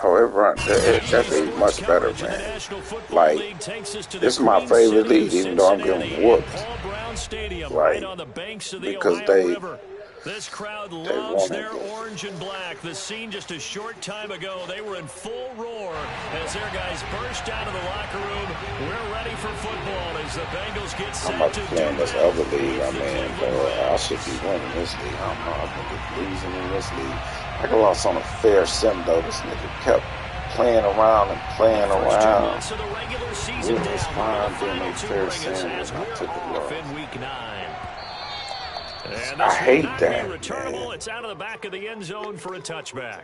However, that's a much better, man. Like, this is my favorite league, even though I'm getting whooped. Like, because this crowd they loves wanted their this. orange and black. The scene just a short time ago, they were in full roar as their guys burst out of the locker room. We're ready for football as the Bengals get set I'm about to to play in this battle other league with I'm the in, but Cleveland I Browns. should be winning this league. I don't know. I think it's losing in this league. I got lost on a fair sim, though. This nigga kept playing around and playing First 2 around. months of the regular season It was down. fine The doing final a 2 fair bring us sim, as and I we're took it off low. in week 9. And I this will hate not be that, returnable. man. It's out of the back of the end zone for a touchback.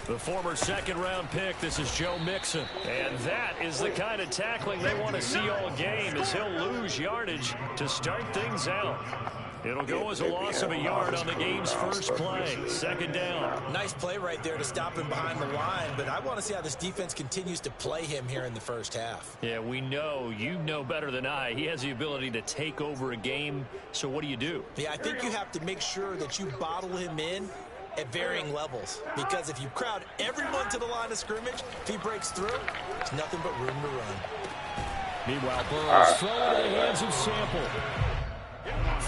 The former second-round pick, this is Joe Mixon. And that is the kind of tackling they want to see all game, as he'll lose yardage to start things out. It'll go as a loss of a yard on the game's first play. Second down. Nice play right there to stop him behind the line, but I want to see how this defense continues to play him here in the first half. Yeah, we know, you know better than I, he has the ability to take over a game. So what do you do? Yeah, I think you have to make sure that you bottle him in at varying levels, because if you crowd everyone to the line of scrimmage, if he breaks through, there's nothing but room to run. Meanwhile, Burrow's thrown into the hands of Sample.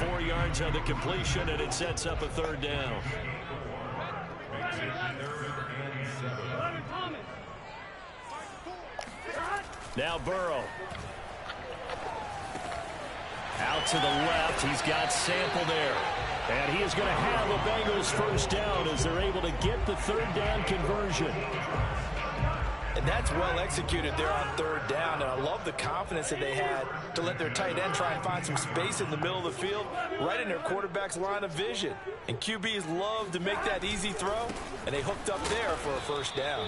4 yards on the completion, and it sets up a third down. Now Burrow. Out to the left, he's got Sample there. And he is going to have the Bengals first down as they're able to get the third down conversion. And that's well executed there on third down. And I love the confidence that they had to let their tight end try and find some space in the middle of the field, right in their quarterback's line of vision. And QBs love to make that easy throw, and they hooked up there for a first down.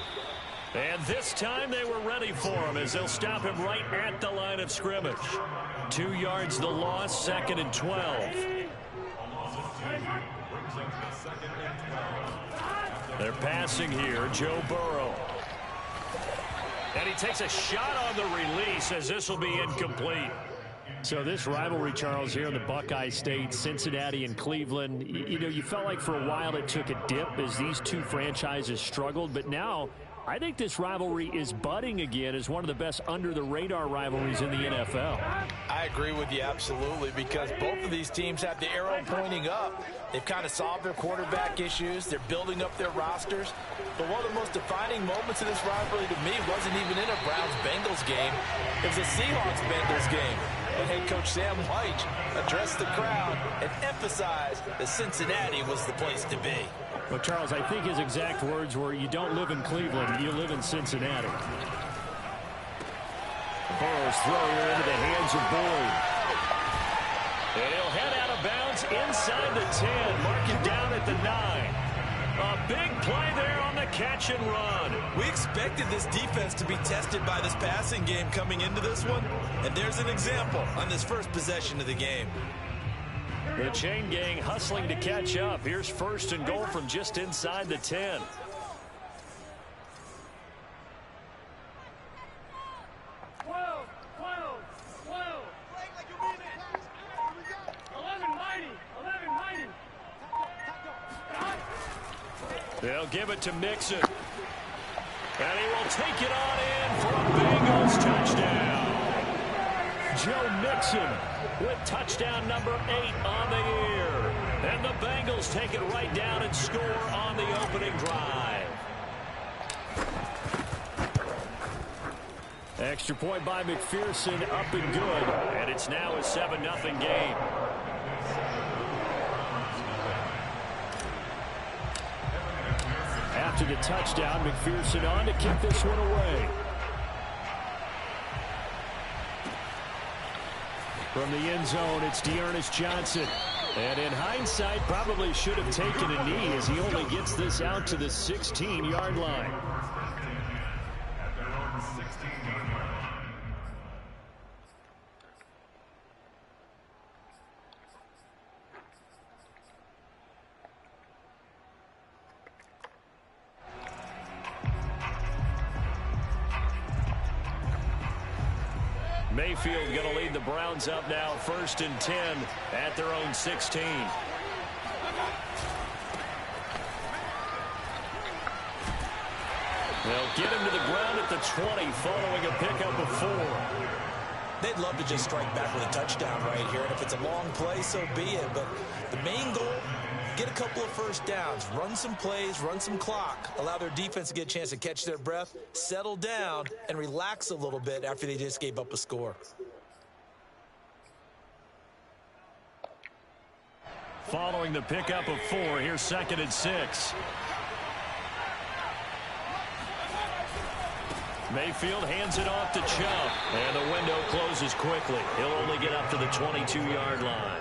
And this time they were ready for him as they'll stop him right at the line of scrimmage. 2 yards the loss, 2nd and 12. They're passing here, Joe Burrow. And he takes a shot on the release as this will be incomplete. So this rivalry, Charles, here in the Buckeye State, Cincinnati and Cleveland, you know, you felt like for a while it took a dip as these two franchises struggled, but now I think this rivalry is budding again as one of the best under-the-radar rivalries in the NFL. I agree with you absolutely, because both of these teams have the arrow pointing up. They've kind of solved their quarterback issues. They're building up their rosters. But one of the most defining moments of this rivalry to me wasn't even in a Browns-Bengals game. It was a Seahawks-Bengals game. And head coach Sam Wyche addressed the crowd and emphasized that Cincinnati was the place to be. Well, Charles, I think his exact words were, you don't live in Cleveland, you live in Cincinnati. Burrow's throw here into the hands of Boyd. And he'll head out of bounds inside the 10, marking down at the 9. A big play there on the catch and run. We expected this defense to be tested by this passing game coming into this one, and there's an example on this first possession of the game. The chain gang hustling to catch up. Here's 1st and goal from just inside the 10. They'll give it to Mixon. And he will take it on in for a Bengals touchdown. Joe Mixon with touchdown number 8 on the year. And the Bengals take it right down and score on the opening drive. Extra point by McPherson, up and good. And it's now a 7-0 game. After the touchdown, McPherson on to kick this one away. From the end zone, it's Dearness Johnson. And in hindsight, probably should have taken a knee as he only gets this out to the 16-yard line. Mayfield going to lead the Browns up now, 1st and 10 at their own 16. They'll get him to the ground at the 20 following a pickup of 4. They'd love to just strike back with a touchdown right here, and if it's a long play, so be it. But the main goal, get a couple of first downs, run some plays, run some clock, allow their defense to get a chance to catch their breath, settle down, and relax a little bit after they just gave up a score. Following the pickup of 4, here's 2nd and 6. Mayfield hands it off to Chubb, and the window closes quickly. He'll only get up to the 22-yard line.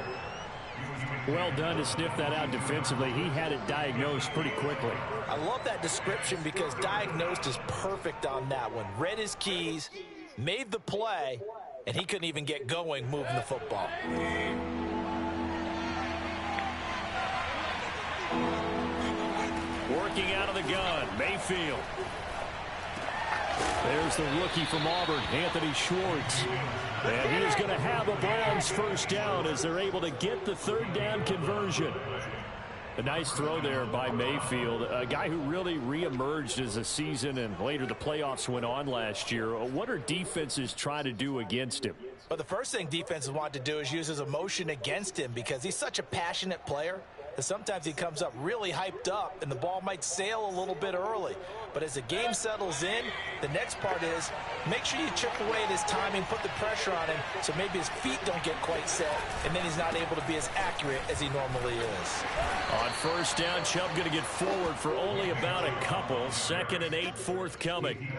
Well done to sniff that out defensively. He had it diagnosed pretty quickly. I love that description because diagnosed is perfect on that one. Read his keys, made the play, and he couldn't even get going moving the football. Working out of the gun, Mayfield. There's the rookie from Auburn, Anthony Schwartz. And he is going to have a Browns first down as they're able to get the 3rd down conversion. A nice throw there by Mayfield, a guy who really reemerged as the season and later the playoffs went on last year. What are defenses trying to do against him? Well, the first thing defenses want to do is use his emotion against him because he's such a passionate player that sometimes he comes up really hyped up and the ball might sail a little bit early. But as the game settles in, the next part is make sure you chip away at his timing, put the pressure on him so maybe his feet don't get quite set, and then he's not able to be as accurate as he normally is. On first down, Chubb going to get forward for only about a couple. 2nd and 8 forthcoming.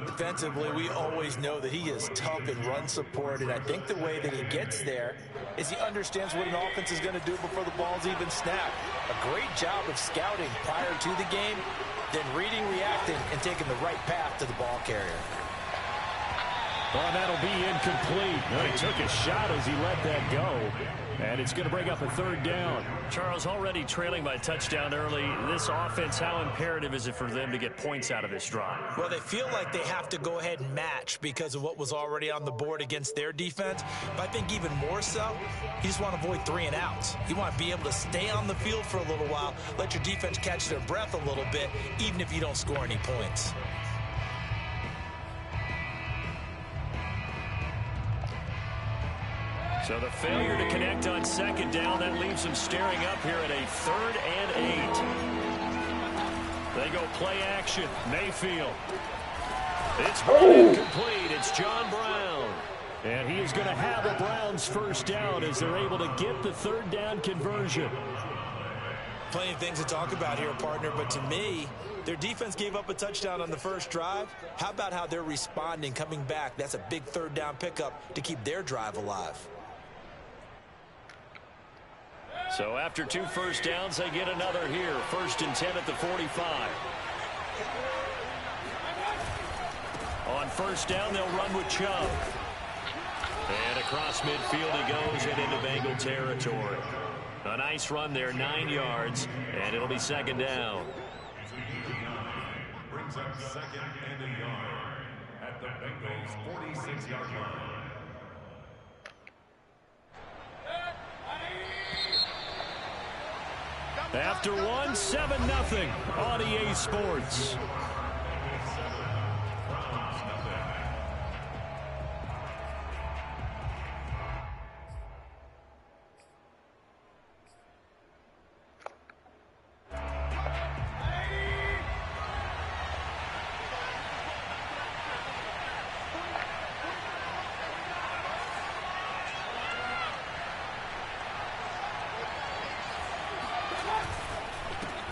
Defensively, we always know that he is tough in run support, and I think the way that he gets there is he understands what an offense is going to do before the ball's even snapped. A great job of scouting prior to the game, then reading, reacting, and taking the right path to the ball carrier. Well, that'll be incomplete. No, he took a shot as he let that go. And it's going to bring up a 3rd down. Charles, already trailing by a touchdown early. This offense, how imperative is it for them to get points out of this drive? Well, they feel like they have to go ahead and match because of what was already on the board against their defense. But I think even more so, you just want to avoid 3 and outs. You want to be able to stay on the field for a little while, let your defense catch their breath a little bit, even if you don't score any points. So the failure to connect on 2nd down, that leaves them staring up here at a 3rd and 8. They go play action. Mayfield. It's incomplete. It's John Brown. And he is going to have a Browns first down as they're able to get the 3rd down conversion. Plenty of things to talk about here, partner, but to me, their defense gave up a touchdown on the first drive. How about how they're responding, coming back? That's a big 3rd down pickup to keep their drive alive. So after 2 first downs, they get another here. 1st and 10 at the 45. On first down, they'll run with Chubb. And across midfield he goes and into Bengal territory. A nice run there, 9 yards, and it'll be 2nd down. Brings up 2nd and a yard at the Bengals' 46-yard line. After 1, 7-0 on EA Sports.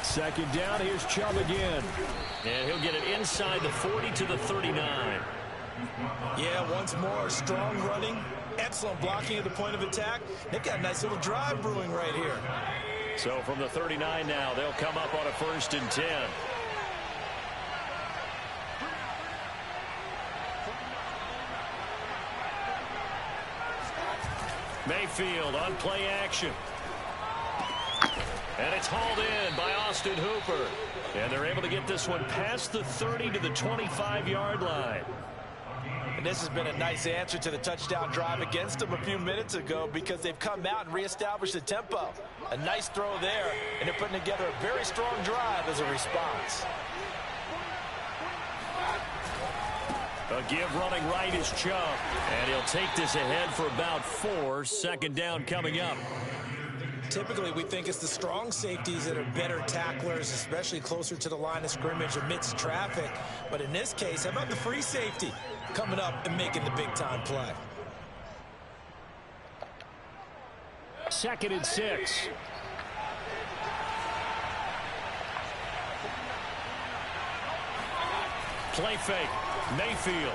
Second down, here's Chubb again. And he'll get it inside the 40 to the 39. Yeah, once more, strong running, excellent blocking at the point of attack. They've got a nice little drive brewing right here. So from the 39 now, they'll come up on a 1st and 10. Mayfield on play action. And it's hauled in by Austin Hooper. And they're able to get this one past the 30 to the 25-yard line. And this has been a nice answer to the touchdown drive against them a few minutes ago because they've come out and reestablished the tempo. A nice throw there, and they're putting together a very strong drive as a response. A give running right is Chubb. And he'll take this ahead for about 4. Second down coming up. Typically, we think it's the strong safeties that are better tacklers, especially closer to the line of scrimmage amidst traffic. But in this case, how about the free safety coming up and making the big-time play? 2nd and 6. Play fake. Mayfield.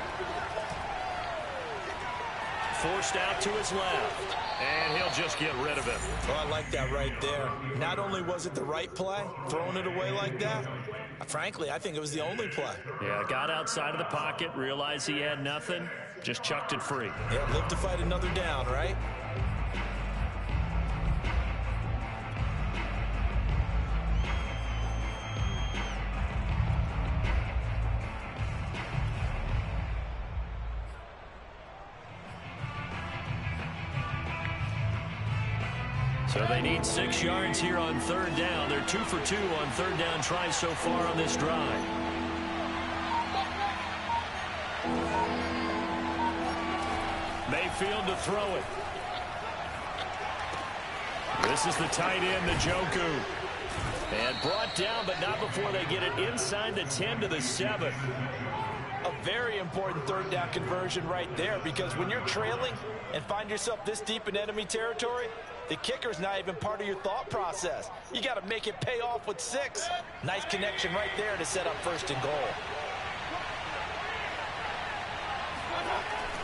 Forced out to his left. And he'll just get rid of it. Oh, I like that right there. Not only was it the right play, throwing it away like that, frankly, I think it was the only play. Yeah, got outside of the pocket, realized he had nothing, just chucked it free. Yeah, live to fight another down, right? So they need 6 yards here on 3rd down. They're 2 for 2 on 3rd down tries so far on this drive. Mayfield to throw it. This is the tight end, Njoku. And brought down, but not before they get it inside the 10 to the 7. A very important 3rd down conversion right there because when you're trailing and find yourself this deep in enemy territory, the kicker's not even part of your thought process. You got to make it pay off with 6. Nice connection right there to set up 1st and goal.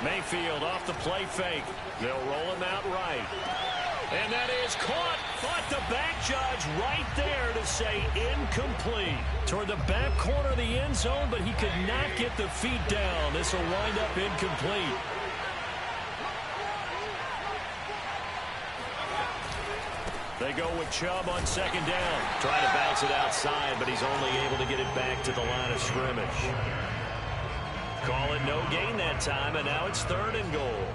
Mayfield off the play fake. They'll roll him out right. And that is caught. But the back judge right there to say incomplete. Toward the back corner of the end zone, but he could not get the feet down. This will wind up incomplete. They go with Chubb on 2nd down. Trying to bounce it outside, but he's only able to get it back to the line of scrimmage. Call it no gain that time, and now it's 3rd and goal.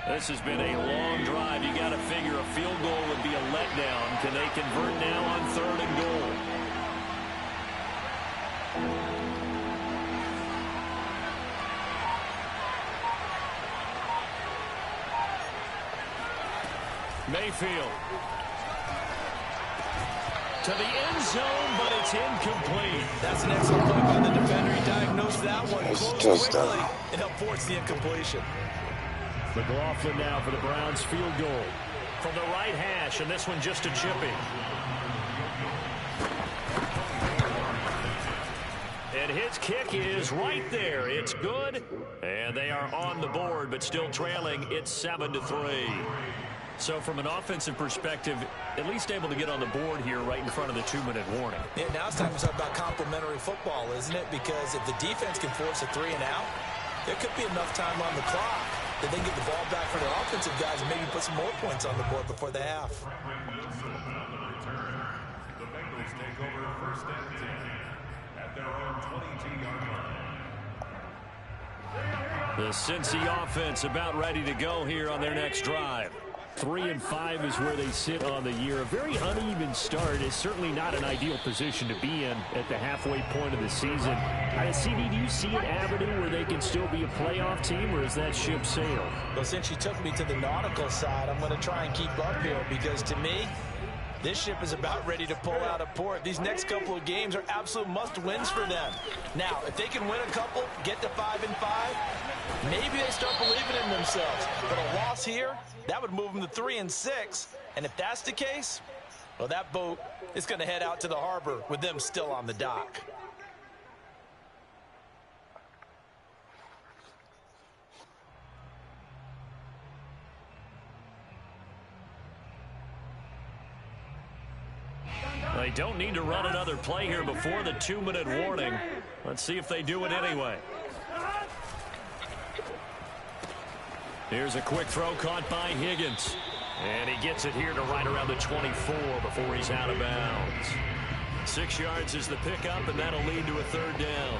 This has been a long drive. You got to figure a field goal would be a letdown. Can they convert now on 3rd and goal? Mayfield to the end zone, but it's incomplete. That's an excellent play by the defender. He diagnosed that one close quickly and helped force the incompletion. McLaughlin now for the Browns field goal from the right hash, and this one just a chippy. And his kick is right there. It's good, and they are on the board, but still trailing. It's 7-3. So from an offensive perspective, at least able to get on the board here right in front of the 2-minute warning. Yeah, now it's time to talk about complementary football, isn't it? Because if the defense can force a 3 and out, there could be enough time on the clock that they can get the ball back for their offensive guys and maybe put some more points on the board before the half. The Bengals take over 1st and 10 at their own 22-yard line. The Cincy offense about ready to go here on their next drive. 3-5 is where they sit on the year. A very uneven start is certainly not an ideal position to be in at the halfway point of the season. CD, do you see an avenue where they can still be a playoff team, or is that ship sailed? Well, since you took me to the nautical side, I'm going to try and keep up here because to me, this ship is about ready to pull out of port. These next couple of games are absolute must-wins for them. Now, if they can win a couple, get to 5-5, maybe they start believing in themselves. But a loss here, that would move them to 3-6. And if that's the case, well, that boat is going to head out to the harbor with them still on the dock. They don't need to run another play here before the 2-minute warning. Let's see if they do it anyway. Here's a quick throw caught by Higgins. And he gets it here to right around the 24 before he's out of bounds. 6 yards is the pickup, and that'll lead to a 3rd down.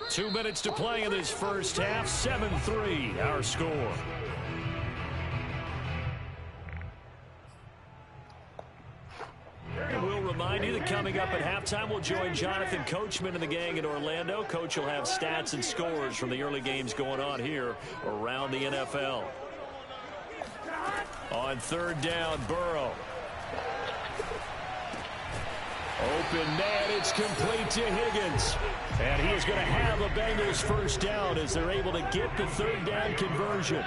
Two minutes to play in this first half. 7-3, our score. And we'll remind you that coming up at halftime, we'll join Jonathan Coachman and the gang in Orlando. Coach will have stats and scores from the early games going on here around the NFL. On 3rd down, Burrow. Open man, it's complete to Higgins. And he is going to have a Bengals 1st down as they're able to get the 3rd down conversion.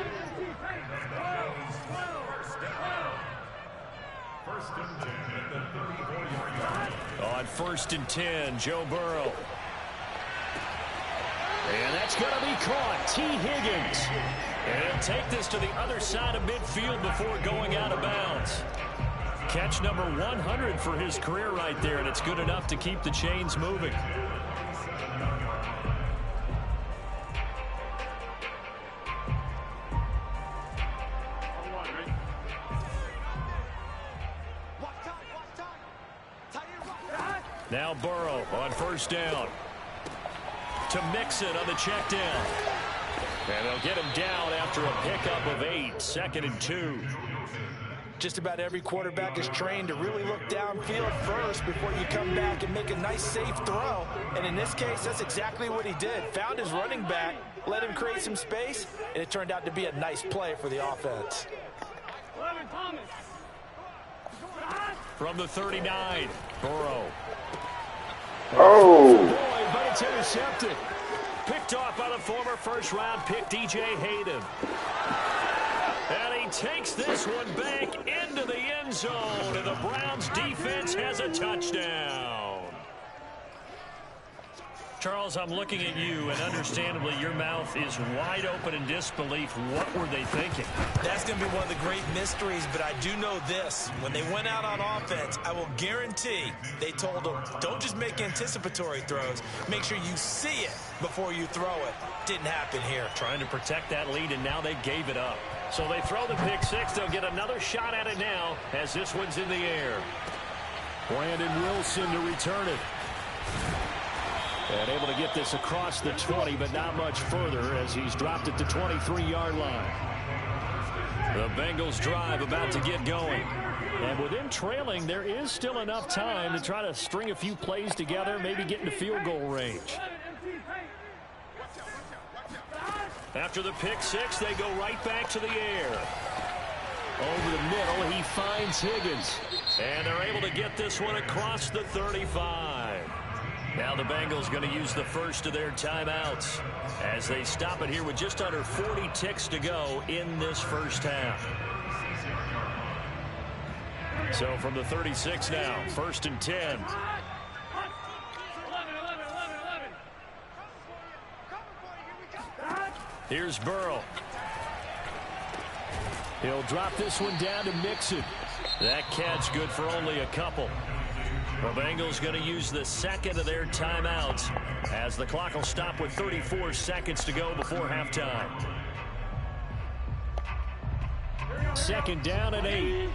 On 1st and 10, Joe Burrow. And that's going to be caught. T. Higgins. And he'll take this to the other side of midfield before going out of bounds. Catch number 100 for his career right there, and it's good enough to keep the chains moving. Now Burrow on 1st down. To Mixon on the check down. And they'll get him down after a pickup of 8. 2nd and 2. Just about every quarterback is trained to really look downfield first before you come back and make a nice, safe throw. And in this case, that's exactly what he did. Found his running back, let him create some space, and it turned out to be a nice play for the offense. From the 39, Burrow. Oh! Boy, but it's intercepted. Picked off by the former 1st-round pick, DJ Hayden. And he takes this one back into the end zone, and the Browns defense has a touchdown. Charles, I'm looking at you, and understandably your mouth is wide open in disbelief. What were they thinking? That's going to be one of the great mysteries, but I do know this. When they went out on offense, I will guarantee they told them, don't just make anticipatory throws. Make sure you see it before you throw it. Didn't happen here. Trying to protect that lead, and now they gave it up. So they throw the pick 6. They'll get another shot at it now as this one's in the air. Brandon Wilson to return it. And able to get this across the 20, but not much further as he's dropped it to 23-yard line. The Bengals drive about to get going. And with them trailing, there is still enough time to try to string a few plays together, maybe get into field goal range. After the pick 6, they go right back to the air. Over the middle, he finds Higgins. And they're able to get this one across the 35. Now the Bengals going to use the first of their timeouts as they stop it here with just under 40 ticks to go in this first half. So from the 36 now, 1st and 10. Here's Burrow. He'll drop this one down to Mixon. That catch good for only a couple. The Bengals going to use the 2nd of their timeouts as the clock will stop with 34 seconds to go before halftime. 2nd down and 8.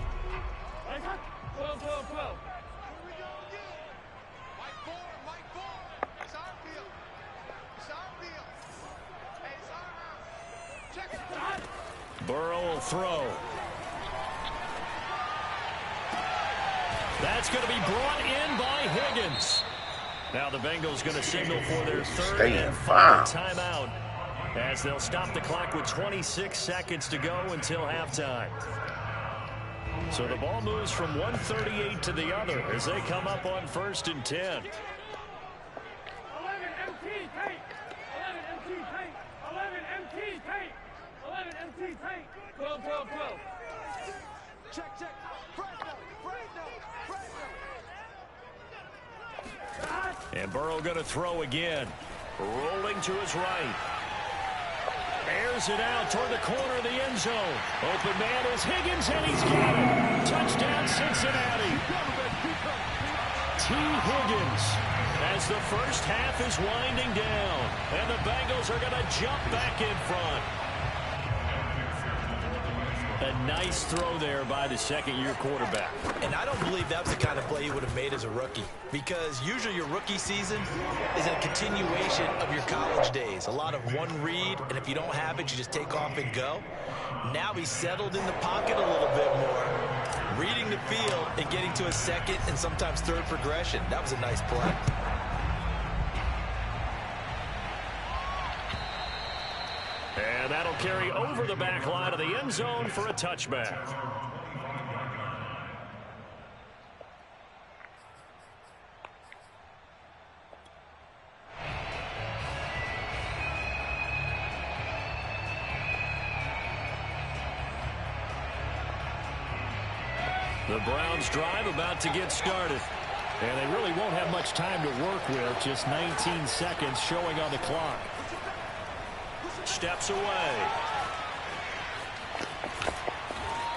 Burrow will throw. That's going to be brought in by Higgins. Now the Bengals going to signal for their 3rd and final timeout as they'll stop the clock with 26 seconds to go until halftime. So the ball moves from 138 to the other as they come up on 1st and 10. 11 MT paint. 11 MT paint. 11 MT paint. 12. And Burrow going to throw again. Rolling to his right. Airs it out toward the corner of the end zone. Open man is Higgins, and he's got it. Touchdown, Cincinnati. T. Higgins, as the first half is winding down, and the Bengals are going to jump back in front. A nice throw there by the second-year quarterback. And I don't believe that's the kind of play he would have made as a rookie, because usually your rookie season is a continuation of your college days. A lot of one read, and if you don't have it, you just take off and go. Now he's settled in the pocket a little bit more, reading the field and getting to a second and sometimes third progression. That was a nice play. And that'll carry over the back line of the end zone for a touchback. The Browns drive about to get started. And they really won't have much time to work with. Just 19 seconds showing on the clock. Steps away.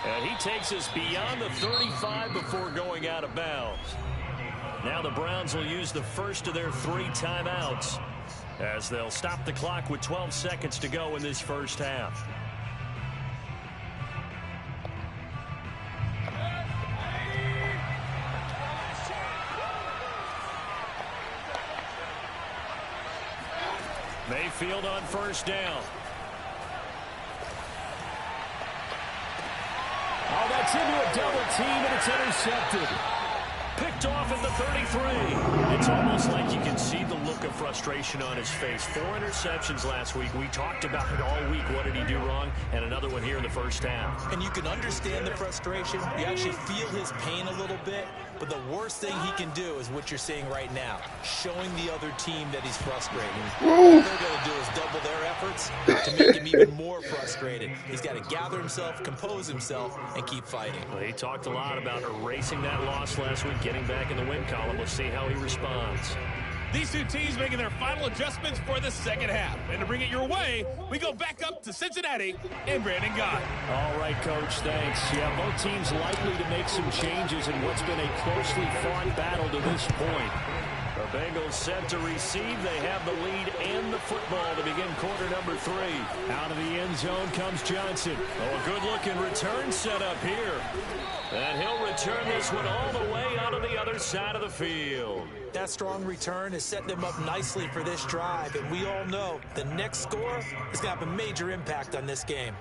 And he takes us beyond the 35 before going out of bounds. Now the Browns will use the first of their 3 timeouts as they'll stop the clock with 12 seconds to go in this first half. Mayfield on first down. Oh, that's into a double team, and it's intercepted. Picked off at the 33. It's almost like you can see the look of frustration on his face. 4 interceptions last week. We talked about it all week. What did he do wrong? And another one here in the first half. And you can understand the frustration. You actually feel his pain a little bit. But the worst thing he can do is what you're seeing right now, showing the other team that he's frustrated. All they're going to do is double their efforts to make him even more frustrated. He's got to gather himself, compose himself, and keep fighting. Well, he talked a lot about erasing that loss last week, getting back in the win column. We'll see how he responds. These two teams making their final adjustments for the second half. And to bring it your way, we go back up to Cincinnati and Brandon Gaudin. All right, Coach, thanks. Yeah, both teams likely to make some changes in what's been a closely fought battle to this point. The Bengals set to receive. They have the lead and the football to begin quarter number 3. Out of the end zone comes Johnson. Oh, a good-looking return set up here. And he'll return this one all the way out of the other side of the field. That strong return has set them up nicely for this drive, and we all know the next score is going to have a major impact on this game.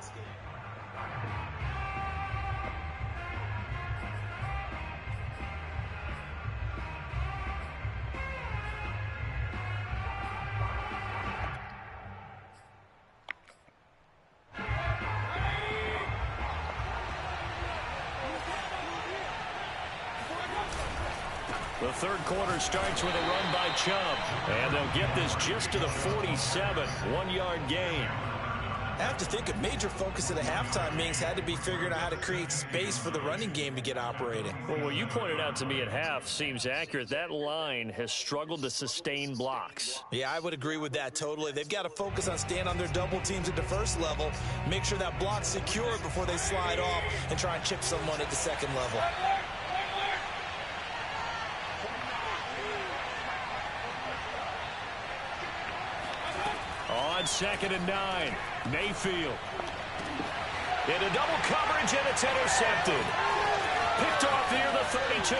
The third quarter starts with a run by Chubb, and they'll get this just to the 47, 1-yard gain. I have to think a major focus of the halftime meetings had to be figuring out how to create space for the running game to get operating. Well, what you pointed out to me at half seems accurate. That line has struggled to sustain blocks. Yeah, I would agree with that totally. They've got to focus on staying on their double teams at the first level, make sure that block's secure before they slide off and try and chip someone at the second level. On 2nd and 9, Mayfield. Into double coverage, and it's intercepted. Picked off near the 32.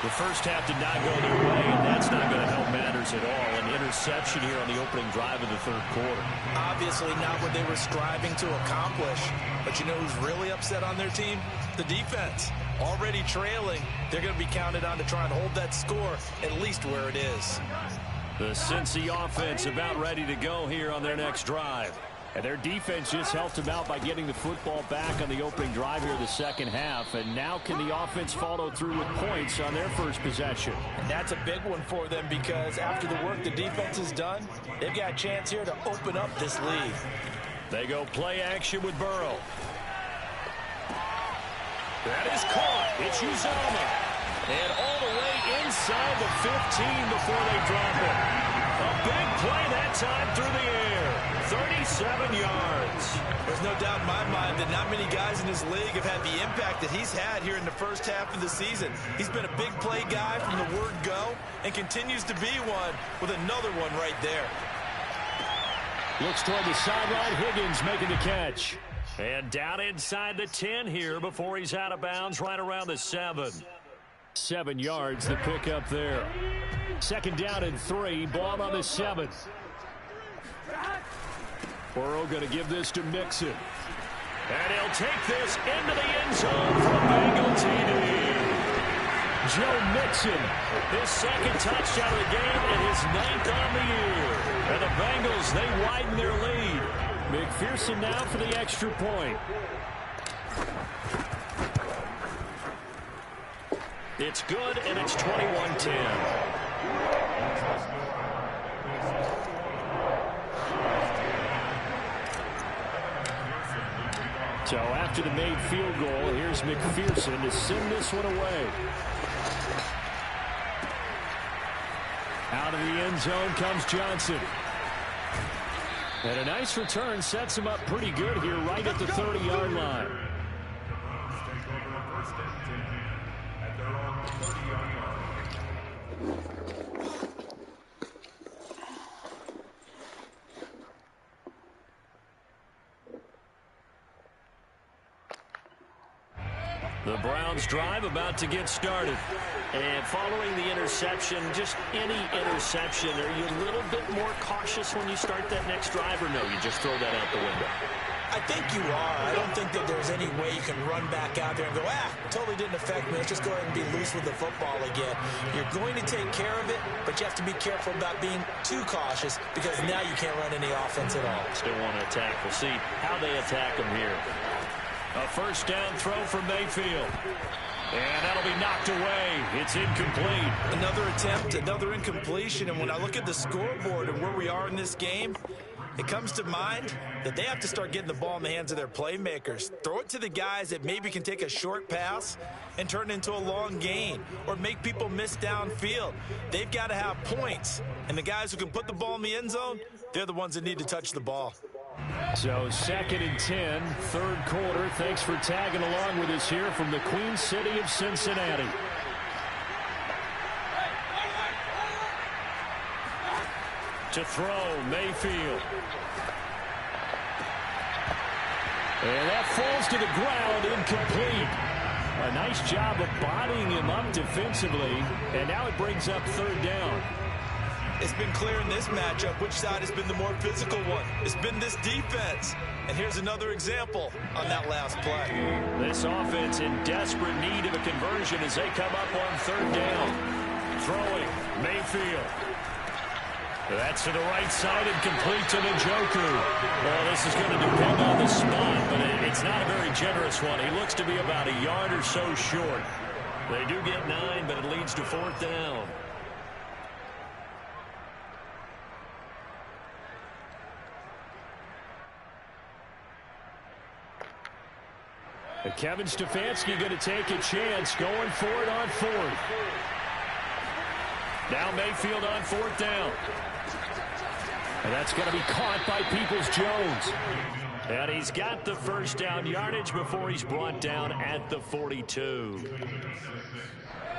The first half did not go their way, and that's not going to help matters at all. An interception here on the opening drive of the third quarter. Obviously not what they were striving to accomplish. But you know who's really upset on their team? The defense. Already trailing, they're going to be counted on to try and hold that score at least where it is. The Cincy offense about ready to go here on their next drive. And their defense just helped them out by getting the football back on the opening drive here in the second half. And now can the offense follow through with points on their first possession? And that's a big one for them because after the work the defense has done, they've got a chance here to open up this lead. They go play action with Burrow. That is caught. It's Uzomah. And all the way inside the 15 before they drop it. A big play that time through the air. 37 yards. There's no doubt in my mind that not many guys in this league have had the impact that he's had here in the first half of the season. He's been a big play guy from the word go and continues to be one with another one right there. Looks toward the sideline. Higgins making the catch. And down inside the 10 here before he's out of bounds right around the 7. 7 yards, the pickup there. Second down and 3. Ball on the 7. Burrow going to give this to Mixon. And he'll take this into the end zone for a Bengal TD. Joe Mixon, his second touchdown of the game and his 9th on the year. And the Bengals, they widen their lead. McPherson now for the extra point. It's good, and it's 21-10. So after the made field goal, here's McPherson to send this one away. Out of the end zone comes Johnson. And a nice return sets him up pretty good here right at the 30-yard line. The Browns drive about to get started. And following the interception, just any interception, are you a little bit more cautious when you start that next drive, or no, you just throw that out the window? I think you are. I don't think that there's any way you can run back out there and go, totally didn't affect me. Let's just go ahead and be loose with the football again. You're going to take care of it, but you have to be careful about being too cautious because now you can't run any offense at all. Still want to attack. We'll see how they attack them here. A first down throw from Mayfield. And that'll be knocked away. It's incomplete. Another attempt, another incompletion. And when I look at the scoreboard and where we are in this game, it comes to mind that they have to start getting the ball in the hands of their playmakers. Throw it to the guys that maybe can take a short pass and turn it into a long gain or make people miss downfield. They've got to have points. And the guys who can put the ball in the end zone, they're the ones that need to touch the ball. So 2nd and 10, third quarter. Thanks for tagging along with us here from the Queen City of Cincinnati. To throw, Mayfield. And that falls to the ground, incomplete. A nice job of bodying him up defensively, and now it brings up third down. It's been clear in this matchup which side has been the more physical one. It's been this defense. And here's another example on that last play. This offense in desperate need of a conversion as they come up on third down. Throwing, Mayfield. That's to the right side and complete to Njoku. Well, this is going to depend on the spot, but it's not a very generous one. He looks to be about a yard or so short. They do get 9, but it leads to fourth down. And Kevin Stefanski going to take a chance going for it on fourth. Now Mayfield on fourth down. And that's going to be caught by Peoples-Jones. And he's got the first down yardage before he's brought down at the 42.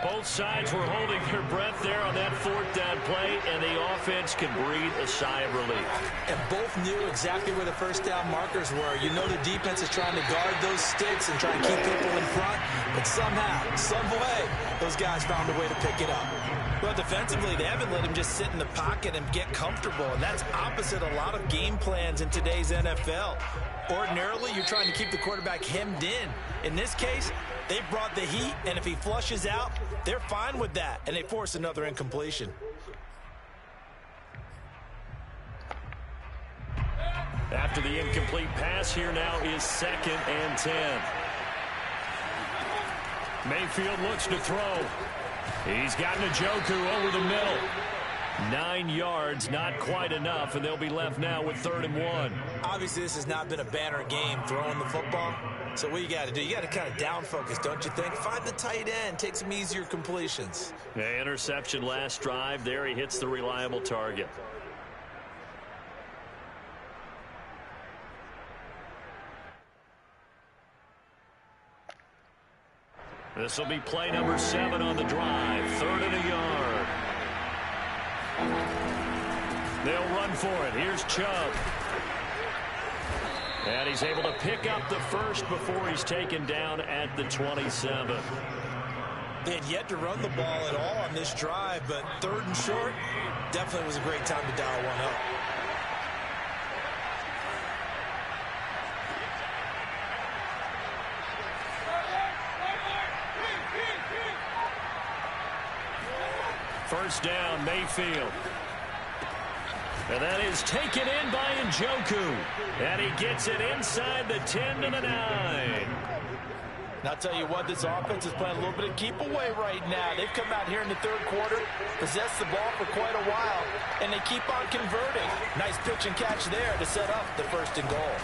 Both sides were holding their breath there on that fourth down play, and the offense can breathe a sigh of relief. And both knew exactly where the first down markers were. You know the defense is trying to guard those sticks and try to keep people in front, but somehow, some way, those guys found a way to pick it up. Well, defensively, they haven't let him just sit in the pocket and get comfortable, and that's opposite a lot of game plans in today's NFL. Ordinarily, you're trying to keep the quarterback hemmed in. In this case, they brought the heat, and if he flushes out, they're fine with that, and they force another incompletion. After the incomplete pass, here now is 2nd and 10. Mayfield looks to throw. He's got Njoku over the middle. 9 yards, not quite enough, and they'll be left now with 3rd and 1. Obviously, this has not been a banner game throwing the football. So what you got to do, you got to kind of down focus, don't you think? Find the tight end, take some easier completions. Yeah, interception last drive. There he hits the reliable target. This will be play number 7 on the drive. 3rd and a yard. They'll run for it. Here's Chubb. And he's able to pick up the first before he's taken down at the 27. They had yet to run the ball at all on this drive, but 3rd and short definitely was a great time to dial one up. First down, Mayfield. And that is taken in by Njoku. And he gets it inside the 10 to the 9. And I'll tell you what, this offense is playing a little bit of keep away right now. They've come out here in the 3rd quarter, possessed the ball for quite a while, and they keep on converting. Nice pitch and catch there to set up the 1st and goal.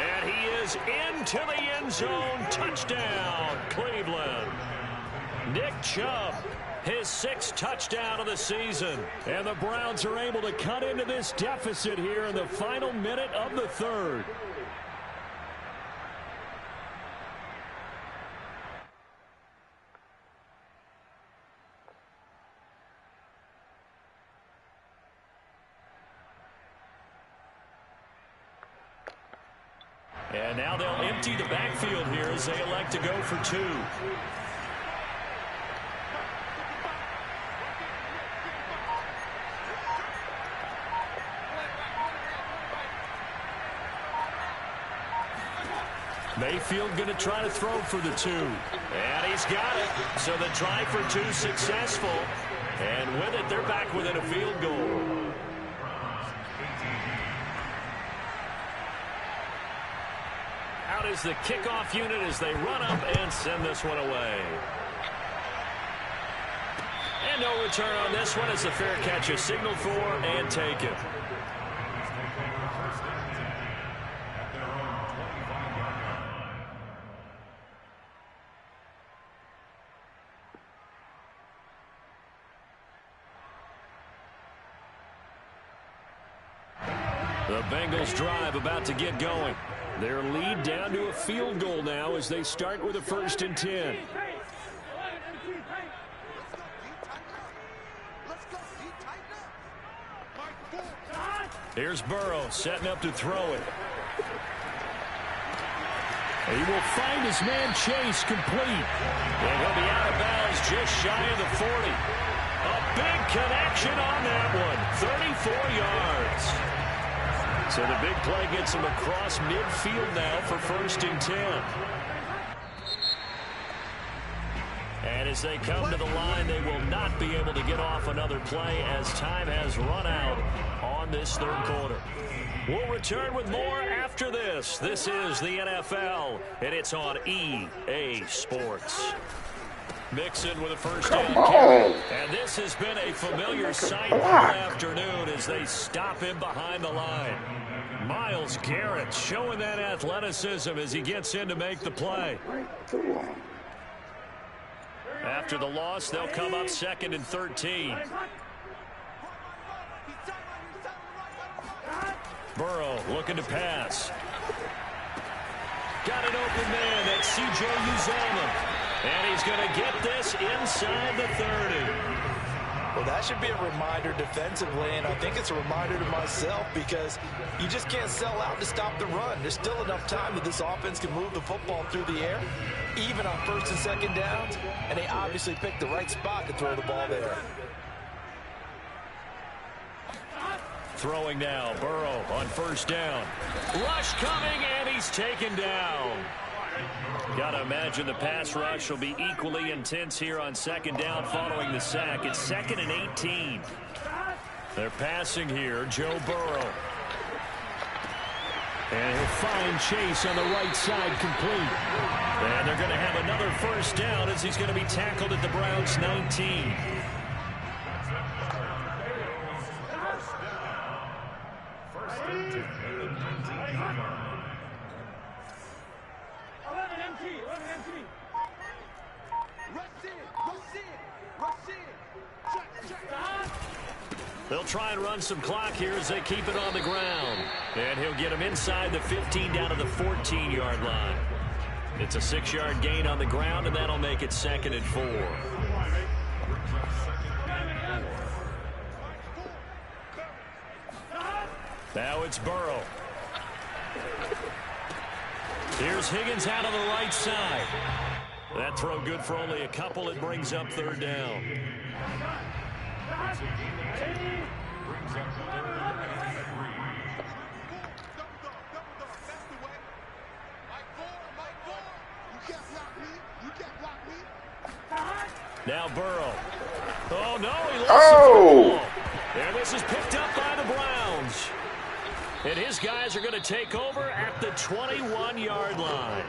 And he is into the end zone. Touchdown, Cleveland. Nick Chubb, his 6th touchdown of the season. And the Browns are able to cut into this deficit here in the final minute of the 3rd. And now they'll empty the backfield here as they elect to go for 2. Mayfield going to try to throw for the 2. And he's got it. So the try for 2 successful. And with it, they're back within a field goal. Out is the kickoff unit as they run up and send this one away. And no return on this one as the fair catch is signaled for and taken. The Bengals drive about to get going. Their lead down to a field goal now as they start with a 1st and 10. Here's Burrow setting up to throw it. He will find his man Chase complete. And he'll be out of bounds just shy of the 40. A big connection on that one. 34 yards. So the big play gets him across midfield now for 1st and 10. And as they come to the line, they will not be able to get off another play as time has run out on this 3rd quarter. We'll return with more after this. This is the NFL, and it's on EA Sports. Mixon with a 1st down carry. And this has been a familiar sight all afternoon as they stop him behind the line. Myles Garrett showing that athleticism as he gets in to make the play. After the loss, they'll come up 2nd and 13. Burrow looking to pass. Got an open man. That's C.J. Uzomah. And he's going to get this inside the 30. Well, that should be a reminder defensively, and I think it's a reminder to myself because you just can't sell out to stop the run. There's still enough time that this offense can move the football through the air, even on 1st and 2nd downs, and they obviously picked the right spot to throw the ball there. Throwing now, Burrow on 1st down. Rush coming, and he's taken down. Got to imagine the pass rush will be equally intense here on 2nd down following the sack. It's 2nd and 18. They're passing here, Joe Burrow. And he'll find Chase on the right side complete. And they're going to have another 1st down as he's going to be tackled at the Browns' 19. They'll try and run some clock here as they keep it on the ground. And he'll get him inside the 15 down to the 14-yard line. It's a 6-yard gain on the ground, and that'll make it 2nd and 4. Now it's Burrow. Here's Higgins out on the right side. That throw good for only a couple. It brings up 3rd down. Now Burrow. Oh, no, he lost the football. And this is picked up by the Browns. And his guys are going to take over at the 21-yard line.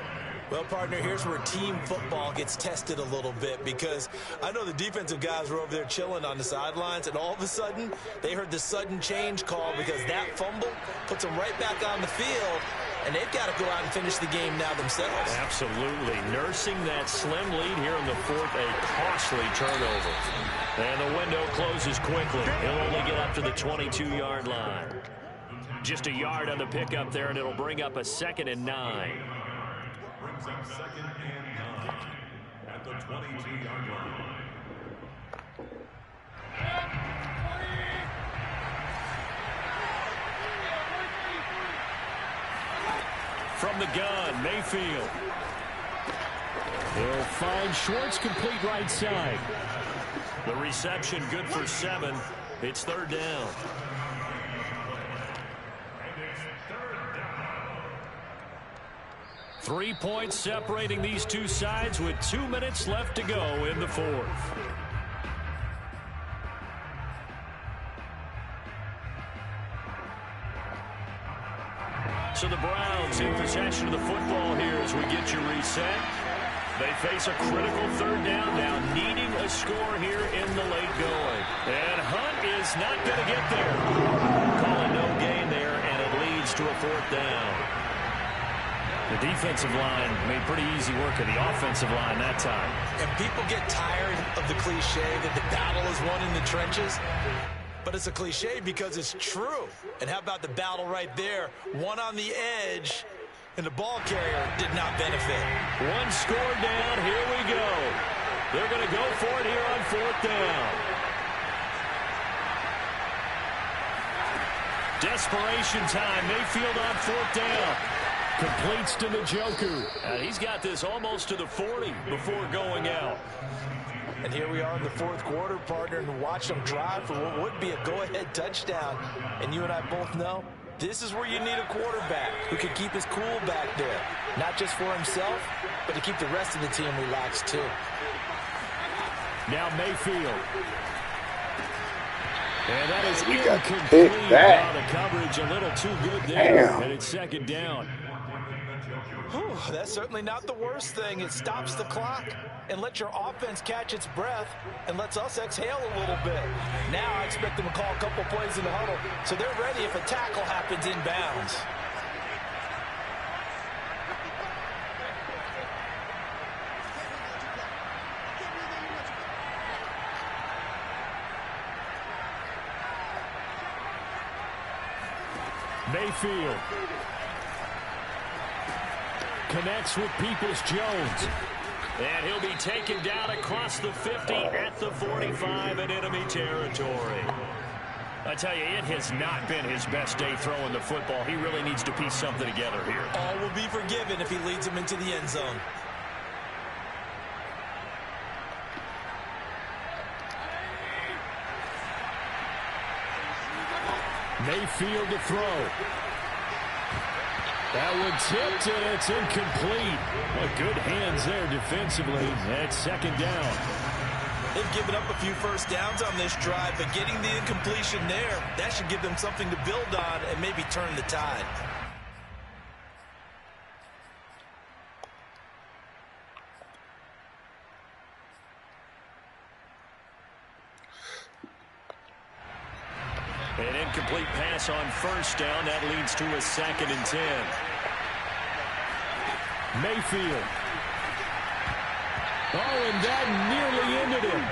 Well, partner, here's where team football gets tested a little bit, because I know the defensive guys were over there chilling on the sidelines, and all of a sudden they heard the sudden change call because that fumble puts them right back on the field, and they've got to go out and finish the game now themselves. Absolutely. Nursing that slim lead here in the 4th, a costly turnover. And the window closes quickly. He'll only get up to the 22-yard line. Just a yard on the pickup there, and it'll bring up a 2nd and 9. Brings up 2nd and 9 at the 22-yard line. From the gun, Mayfield. He'll find Schwartz, complete right side. The reception good for 7. It's 3rd down. 3 points separating these two sides with 2 minutes left to go in the 4th. So the Browns in possession of the football here as we get you reset. They face a critical 3rd down now, needing a score here in the late going. And Hunt is not going to get there. Calling no gain there, and it leads to a 4th down. The defensive line made pretty easy work of the offensive line that time. And people get tired of the cliche that the battle is won in the trenches. But it's a cliche because it's true. And how about the battle right there? One on the edge, and the ball carrier did not benefit. One score down. Here we go. They're going to go for it here on 4th down. Desperation time. Mayfield on 4th down. Completes to Njoku. He's got this almost to the 40 before going out. And here we are in the 4th quarter, partner, and watch them drive for what would be a go-ahead touchdown. And you and I both know this is where you need a quarterback who can keep his cool back there. Not just for himself, but to keep the rest of the team relaxed too. Now Mayfield. And that is incomplete. The coverage a little too good there. Damn. And it's 2nd down. Whew, that's certainly not the worst thing. It stops the clock and lets your offense catch its breath and lets us exhale a little bit. Now I expect them to call a couple plays in the huddle so they're ready if a tackle happens inbounds. Mayfield connects with Peoples-Jones. And he'll be taken down across the 50 at the 45 in enemy territory. I tell you, it has not been his best day throwing the football. He really needs to piece something together here. All will be forgiven if he leads them into the end zone. Mayfield to throw. That one tipped, and it's incomplete. Well, good hands there defensively. That's 2nd down. They've given up a few first downs on this drive, but getting the incompletion there, that should give them something to build on and maybe turn the tide. An incomplete pass on 1st down. That leads to a 2nd and 10. Mayfield. Oh, and that nearly ended him.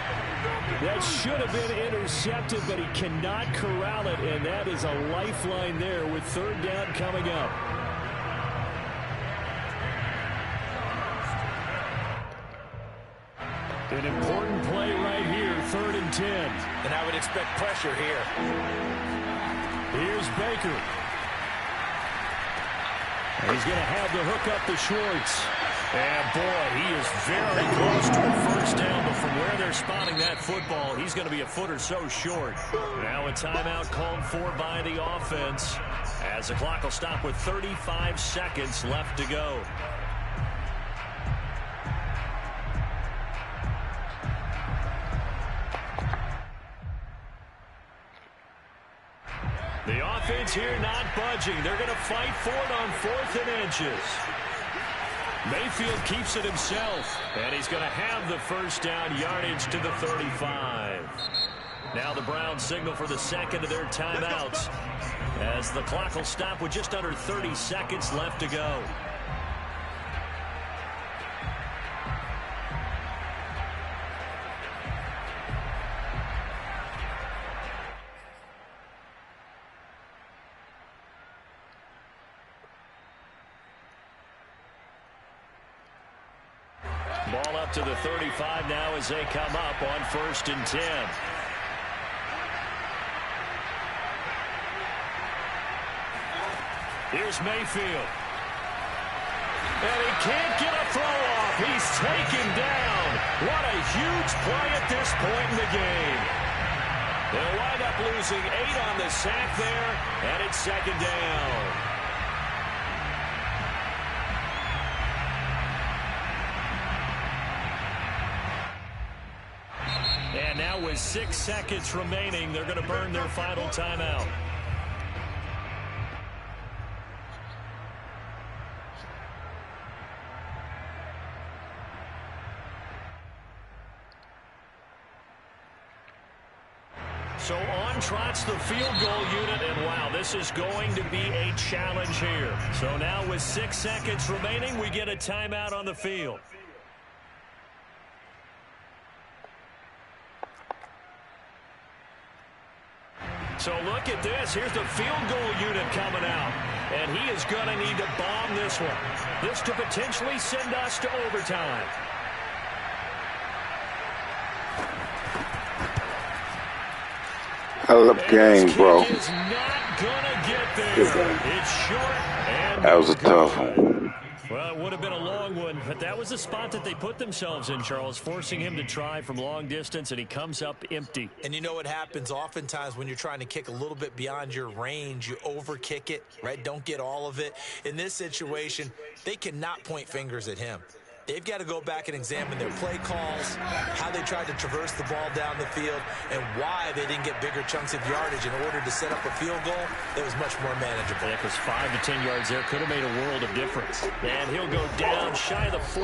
That should have been intercepted, but he cannot corral it, and that is a lifeline there with third down coming up. An important play right here, 3rd and 10. And I would expect pressure here. Here's Baker. And he's going to have the hook up to Schwartz. And, boy, he is very close to a first down, but from where they're spotting that football, he's going to be a foot or so short. Now a timeout called for by the offense as the clock will stop with 35 seconds left to go. The offense here not budging. They're going to fight for it on 4th and inches. Mayfield keeps it himself, and he's going to have the first down, yardage to the 35. Now the Browns signal for the second of their timeouts as the clock will stop with just under 30 seconds left to go. Ball up to the 35 now as they come up on 1st and 10. Here's Mayfield. And he can't get a throw off. He's taken down. What a huge play at this point in the game. They'll wind up losing 8 on the sack there, and it's 2nd down. And now with 6 seconds remaining, they're going to burn their final timeout. So on trots the field goal unit, and wow, this is going to be a challenge here. So now with 6 seconds remaining, we get a timeout on the field. So look at this. Here's the field goal unit coming out. And he is going to need to bomb this one. This to potentially send us to overtime. Hell of a game, bro. Is not gonna get there. It's short and that was a tough one. Well, it would have been a long one, but that was the spot that they put themselves in, Charles, forcing him to try from long distance, and he comes up empty. And you know what happens oftentimes when you're trying to kick a little bit beyond your range, you overkick it, right? Don't get all of it. In this situation, they cannot point fingers at him. They've got to go back and examine their play calls, how they tried to traverse the ball down the field, and why they didn't get bigger chunks of yardage in order to set up a field goal that was much more manageable. Yeah, because 5 to 10 yards there could have made a world of difference. And he'll go down shy of the 40.